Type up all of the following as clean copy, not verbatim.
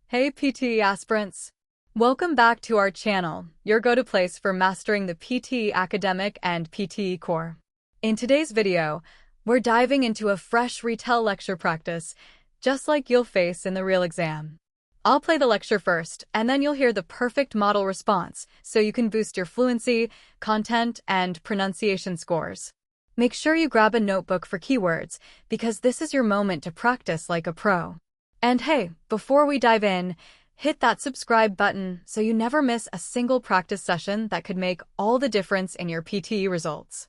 Hey PTE aspirants! Welcome back to our channel, your go-to place for mastering the PTE Academic and PTE Core. In today's video, we're diving into a fresh Retell lecture practice, just like you'll face in the real exam. I'll play the lecture first, and then you'll hear the perfect model response, so you can boost your fluency, content, and pronunciation scores. Make sure you grab a notebook for keywords, because this is your moment to practice like a pro. And hey, before we dive in, hit that subscribe button so you never miss a single practice session that could make all the difference in your PTE results.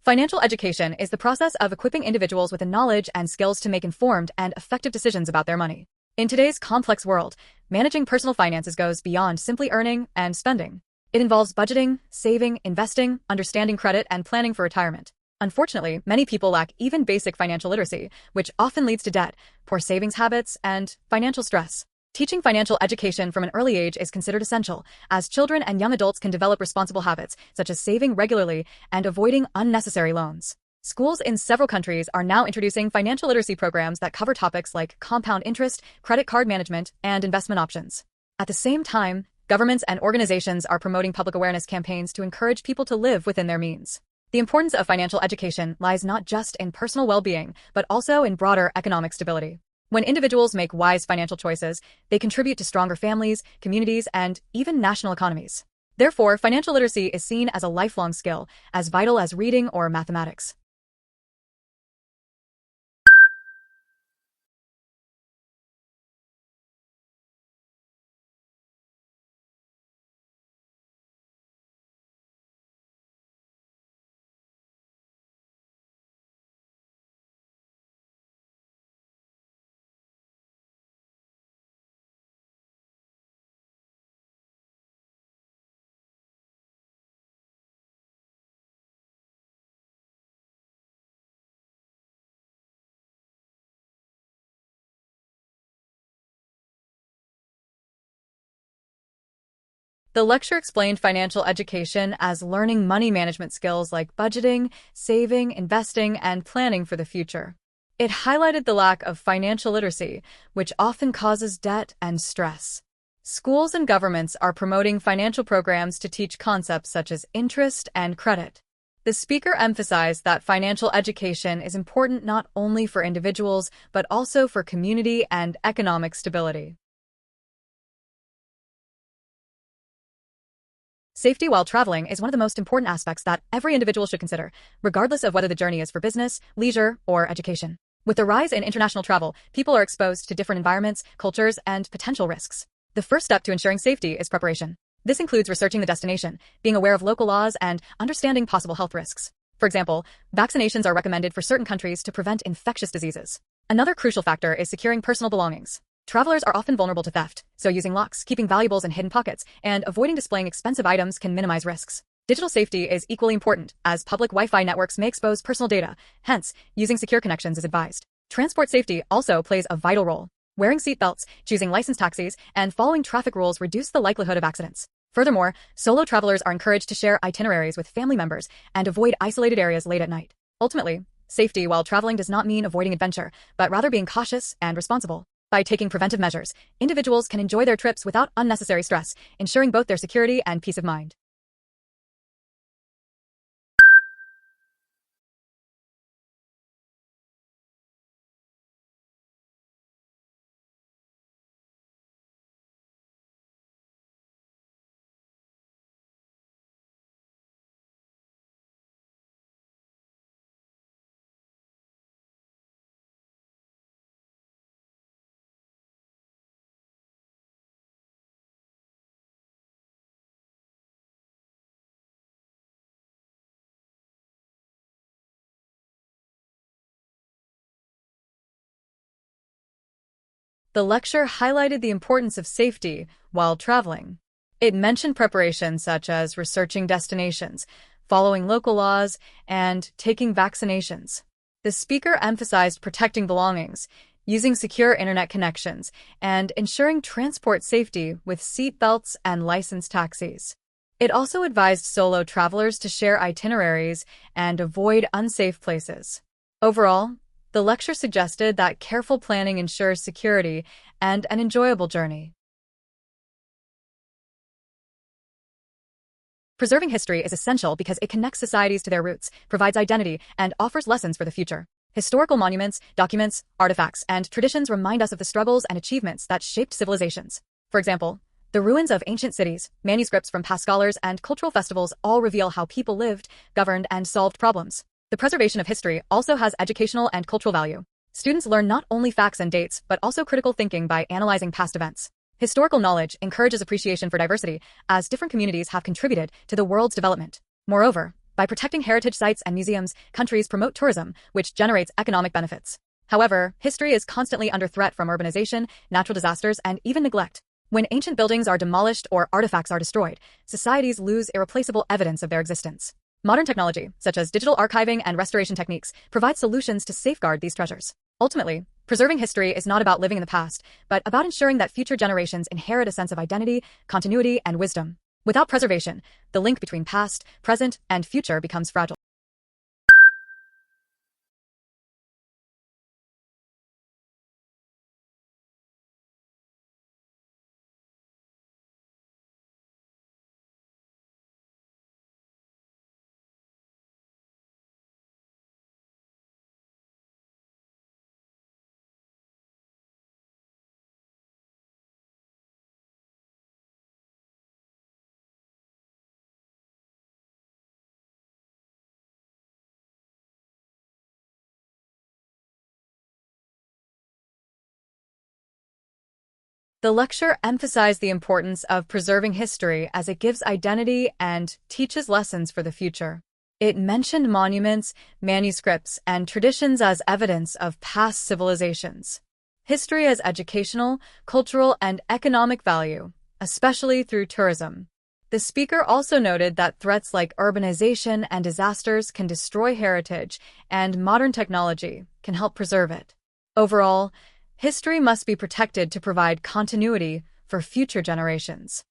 Financial education is the process of equipping individuals with the knowledge and skills to make informed and effective decisions about their money. In today's complex world, managing personal finances goes beyond simply earning and spending. It involves budgeting, saving, investing, understanding credit, and planning for retirement. Unfortunately, many people lack even basic financial literacy, which often leads to debt, poor savings habits, and financial stress. Teaching financial education from an early age is considered essential, as children and young adults can develop responsible habits, such as saving regularly and avoiding unnecessary loans. Schools in several countries are now introducing financial literacy programs that cover topics like compound interest, credit card management, and investment options. At the same time, governments and organizations are promoting public awareness campaigns to encourage people to live within their means. The importance of financial education lies not just in personal well-being, but also in broader economic stability. When individuals make wise financial choices, they contribute to stronger families, communities, and even national economies. Therefore, financial literacy is seen as a lifelong skill, as vital as reading or mathematics. The lecture explained financial education as learning money management skills like budgeting, saving, investing, and planning for the future. It highlighted the lack of financial literacy, which often causes debt and stress. Schools and governments are promoting financial programs to teach concepts such as interest and credit. The speaker emphasized that financial education is important not only for individuals, but also for community and economic stability. Safety while traveling is one of the most important aspects that every individual should consider, regardless of whether the journey is for business, leisure, or education. With the rise in international travel, people are exposed to different environments, cultures, and potential risks. The first step to ensuring safety is preparation. This includes researching the destination, being aware of local laws, and understanding possible health risks. For example, vaccinations are recommended for certain countries to prevent infectious diseases. Another crucial factor is securing personal belongings. Travelers are often vulnerable to theft, so using locks, keeping valuables in hidden pockets, and avoiding displaying expensive items can minimize risks. Digital safety is equally important, as public Wi-Fi networks may expose personal data. Hence, using secure connections is advised. Transport safety also plays a vital role. Wearing seatbelts, choosing licensed taxis, and following traffic rules reduce the likelihood of accidents. Furthermore, solo travelers are encouraged to share itineraries with family members and avoid isolated areas late at night. Ultimately, safety while traveling does not mean avoiding adventure, but rather being cautious and responsible. By taking preventive measures, individuals can enjoy their trips without unnecessary stress, ensuring both their security and peace of mind. The lecture highlighted the importance of safety while traveling. It mentioned preparation such as researching destinations, following local laws, and taking vaccinations. The speaker emphasized protecting belongings, using secure internet connections, and ensuring transport safety with seat belts and licensed taxis. It also advised solo travelers to share itineraries and avoid unsafe places. Overall, The lecture suggested that careful planning ensures security and an enjoyable journey. Preserving history is essential because it connects societies to their roots, provides identity, and offers lessons for the future. Historical monuments, documents, artifacts, and traditions remind us of the struggles and achievements that shaped civilizations. For example, the ruins of ancient cities, manuscripts from past scholars, and cultural festivals all reveal how people lived, governed, and solved problems. The preservation of history also has educational and cultural value. Students learn not only facts and dates, but also critical thinking by analyzing past events. Historical knowledge encourages appreciation for diversity, as different communities have contributed to the world's development. Moreover, by protecting heritage sites and museums, countries promote tourism, which generates economic benefits. However, history is constantly under threat from urbanization, natural disasters, and even neglect. When ancient buildings are demolished or artifacts are destroyed, societies lose irreplaceable evidence of their existence. Modern technology, such as digital archiving and restoration techniques, provide solutions to safeguard these treasures. Ultimately, preserving history is not about living in the past, but about ensuring that future generations inherit a sense of identity, continuity, and wisdom. Without preservation, the link between past, present, and future becomes fragile. The lecture emphasized the importance of preserving history as it gives identity and teaches lessons for the future. It mentioned monuments, manuscripts, and traditions as evidence of past civilizations. History has educational, cultural, and economic value, especially through tourism. The speaker also noted that threats like urbanization and disasters can destroy heritage, and modern technology can help preserve it. Overall, history must be protected to provide continuity for future generations.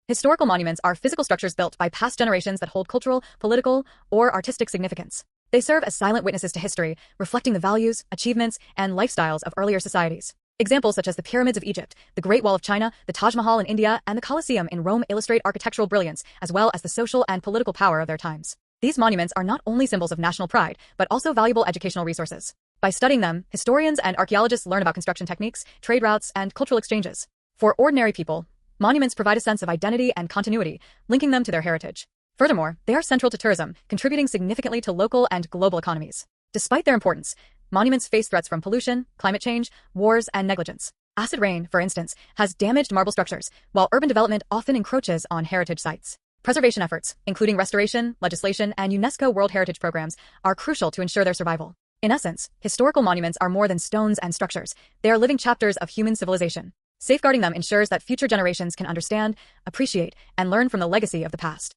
Historical monuments are physical structures built by past generations that hold cultural, political, or artistic significance. They serve as silent witnesses to history, reflecting the values, achievements, and lifestyles of earlier societies. Examples such as the pyramids of Egypt, the Great Wall of China, the Taj Mahal in India, and the Colosseum in Rome illustrate architectural brilliance, as well as the social and political power of their times. These monuments are not only symbols of national pride, but also valuable educational resources. By studying them, historians and archaeologists learn about construction techniques, trade routes, and cultural exchanges. For ordinary people, monuments provide a sense of identity and continuity, linking them to their heritage. Furthermore, they are central to tourism, contributing significantly to local and global economies. Despite their importance, monuments face threats from pollution, climate change, wars, and negligence. Acid rain, for instance, has damaged marble structures, while urban development often encroaches on heritage sites. Preservation efforts, including restoration, legislation, and UNESCO World Heritage programs, are crucial to ensure their survival. In essence, historical monuments are more than stones and structures. They are living chapters of human civilization. Safeguarding them ensures that future generations can understand, appreciate, and learn from the legacy of the past.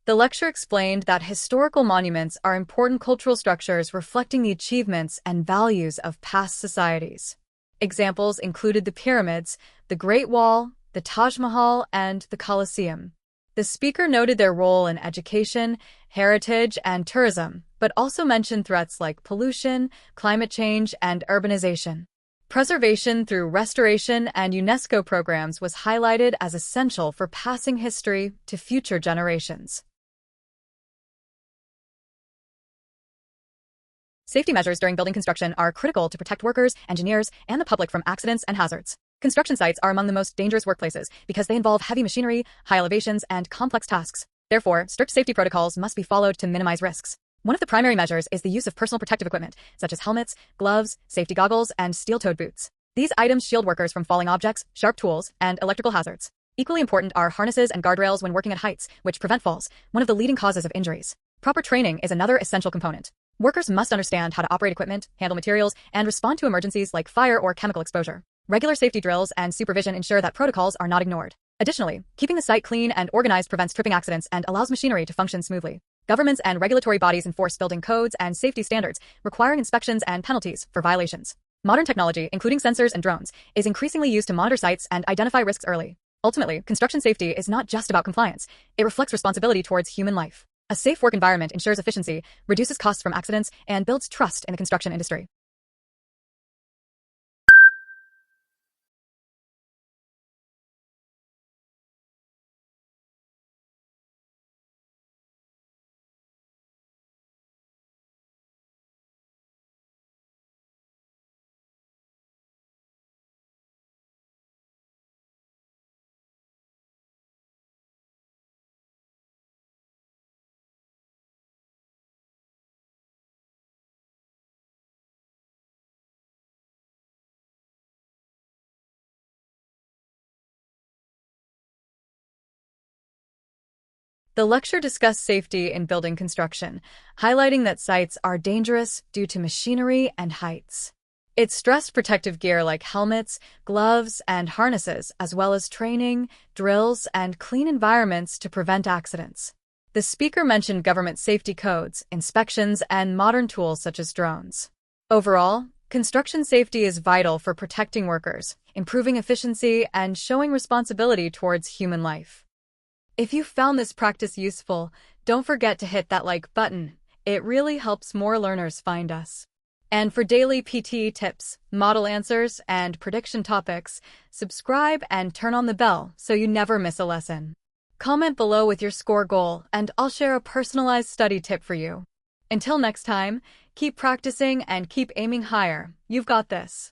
The lecture explained that historical monuments are important cultural structures reflecting the achievements and values of past societies. Examples included the pyramids, the Great Wall, the Taj Mahal, and the Colosseum. The speaker noted their role in education, heritage, and tourism, but also mentioned threats like pollution, climate change, and urbanization. Preservation through restoration and UNESCO programs was highlighted as essential for passing history to future generations. Safety measures during building construction are critical to protect workers, engineers, and the public from accidents and hazards. Construction sites are among the most dangerous workplaces because they involve heavy machinery, high elevations, and complex tasks. Therefore, strict safety protocols must be followed to minimize risks. One of the primary measures is the use of personal protective equipment, such as helmets, gloves, safety goggles, and steel-toed boots. These items shield workers from falling objects, sharp tools, and electrical hazards. Equally important are harnesses and guardrails when working at heights, which prevent falls, one of the leading causes of injuries. Proper training is another essential component. Workers must understand how to operate equipment, handle materials, and respond to emergencies like fire or chemical exposure. Regular safety drills and supervision ensure that protocols are not ignored. Additionally, keeping the site clean and organized prevents tripping accidents and allows machinery to function smoothly. Governments and regulatory bodies enforce building codes and safety standards, requiring inspections and penalties for violations. Modern technology, including sensors and drones, is increasingly used to monitor sites and identify risks early. Ultimately, construction safety is not just about compliance. It reflects responsibility towards human life. A safe work environment ensures efficiency, reduces costs from accidents, and builds trust in the construction industry. The lecture discussed safety in building construction, highlighting that sites are dangerous due to machinery and heights. It stressed protective gear like helmets, gloves, and harnesses, as well as training, drills, and clean environments to prevent accidents. The speaker mentioned government safety codes, inspections, and modern tools such as drones. Overall, construction safety is vital for protecting workers, improving efficiency, and showing responsibility towards human life. If you found this practice useful, don't forget to hit that like button. It really helps more learners find us. And for daily PTE tips, model answers, and prediction topics, subscribe and turn on the bell so you never miss a lesson. Comment below with your score goal, and I'll share a personalized study tip for you. Until next time, keep practicing and keep aiming higher. You've got this.